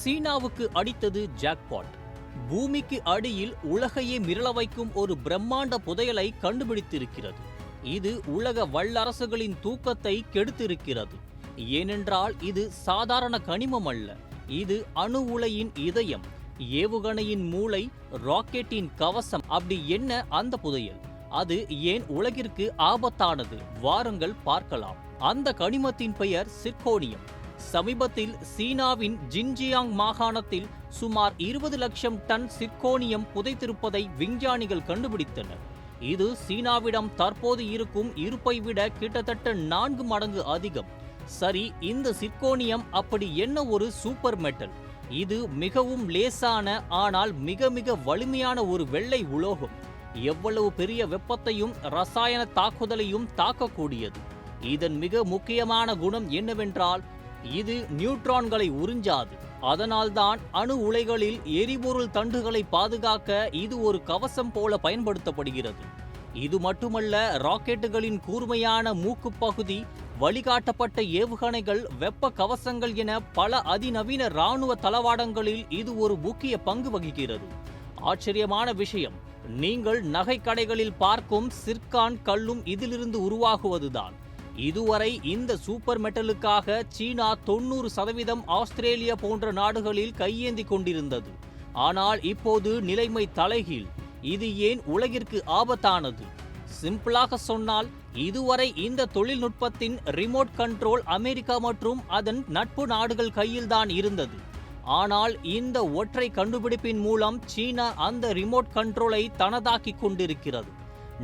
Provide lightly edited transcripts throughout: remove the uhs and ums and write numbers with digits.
சீனாவுக்கு அடித்தது ஜாக்பாட். பூமிக்கு அடியில் உலகையே மிரள வைக்கும் ஒரு பிரம்மாண்ட புதையலை கண்டுபிடித்திருக்கிறது. இது உலக வல்லரசுகளின் தூக்கத்தை கெடுத்திருக்கிறது. ஏனென்றால் இது சாதாரண கனிமம் அல்ல, இது அணு உலையின் இதயம், ஏவுகணையின் மூளை, ராக்கெட்டின் கவசம். அப்படி என்ன அந்த புதையல்? அது ஏன் உலகிற்கு ஆபத்தானது? வாருங்கள் பார்க்கலாம். அந்த கனிமத்தின் பெயர் சிர்கோனியம். சமீபத்தில் சீனாவின் ஜின்ஜியாங் மாகாணத்தில் சுமார் 20 லட்சம் டன் சிர்கோனியம் புதைத்திருப்பதை விஞ்ஞானிகள் கண்டுபிடித்தனர். இது சீனாவிடம் தற்போது இருக்கும் இருப்பை விட கிட்டத்தட்ட 4 மடங்கு அதிகம். சரி, இந்த சிர்கோனியம் அப்படி என்ன ஒரு சூப்பர் மெட்டல்? இது மிகவும் லேசான ஆனால் மிக மிக வலிமையான ஒரு வெள்ளை உலோகம். எவ்வளவு பெரிய வெப்பத்தையும் ரசாயன தாக்குதலையும் தாக்கக்கூடியது. இதன் மிக முக்கியமான குணம் என்னவென்றால் இது நியூட்ரான்களை உறிஞ்சாது. அதனால்தான் அணு உலைகளில் எரிபொருள் தண்டுகளை பாதுகாக்க இது ஒரு கவசம் போல பயன்படுத்தப்படுகிறது. இது மட்டுமல்ல, ராக்கெட்டுகளின் கூர்மையான மூக்கு பகுதி, வழிகாட்டப்பட்ட ஏவுகணைகள், வெப்ப கவசங்கள் என பல அதிநவீன இராணுவ தளவாடங்களில் இது ஒரு முக்கிய பங்கு வகிக்கிறது. ஆச்சரியமான விஷயம், நீங்கள் நகை கடைகளில் பார்க்கும் சிர்கான் கல்லும் இதிலிருந்து உருவாகுவதுதான். இதுவரை இந்த சூப்பர் மெட்டலுக்காக சீனா 90% ஆஸ்திரேலியா போன்ற நாடுகளில் கையேந்தி கொண்டிருந்தது. ஆனால் இப்போது நிலைமை தலைகீழ். இது ஏன் உலகிற்கு ஆபத்தானது? சிம்பிளாக சொன்னால், இதுவரை இந்த தொழில்நுட்பத்தின் ரிமோட் கண்ட்ரோல் அமெரிக்கா மற்றும் அதன் நட்பு நாடுகள் கையில்தான் இருந்தது. ஆனால் இந்த ஒற்றை கண்டுபிடிப்பின் மூலம் சீனா அந்த ரிமோட் கண்ட்ரோலை தனதாக்கிக் கொண்டிருக்கிறது.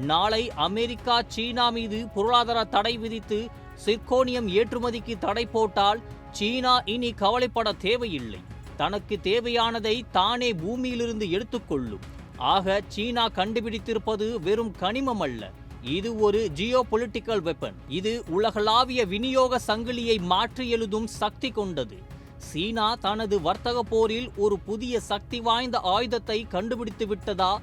நாளை அமெரிக்கா சீனா மீது பொருளாதார தடை விதித்து சிர்கோனியம் ஏற்றுமதிக்கு தடை போட்டால் சீனா இனி கவலைப்பட தேவையில்லை. தனக்கு தேவையானதை தானே பூமியிலிருந்து எடுத்துக்கொள்ளும். ஆக சீனா கண்டுபிடித்திருப்பது வெறும் கனிமம் அல்ல, இது ஒரு ஜியோபொலிட்டிக்கல் வெப்பன். இது உலகளாவிய விநியோக சங்கிலியை மாற்றி எழுதும் சக்தி கொண்டது. சீனா தனது வர்த்தக போரில் ஒரு புதிய சக்தி வாய்ந்த ஆயுதத்தை கண்டுபிடித்து விட்டதா?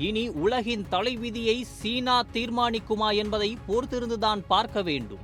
இனி உலகின் தலைவிதியை சீனா தீர்மானிக்குமா என்பதை பொறுத்திருந்துதான் பார்க்க வேண்டும்.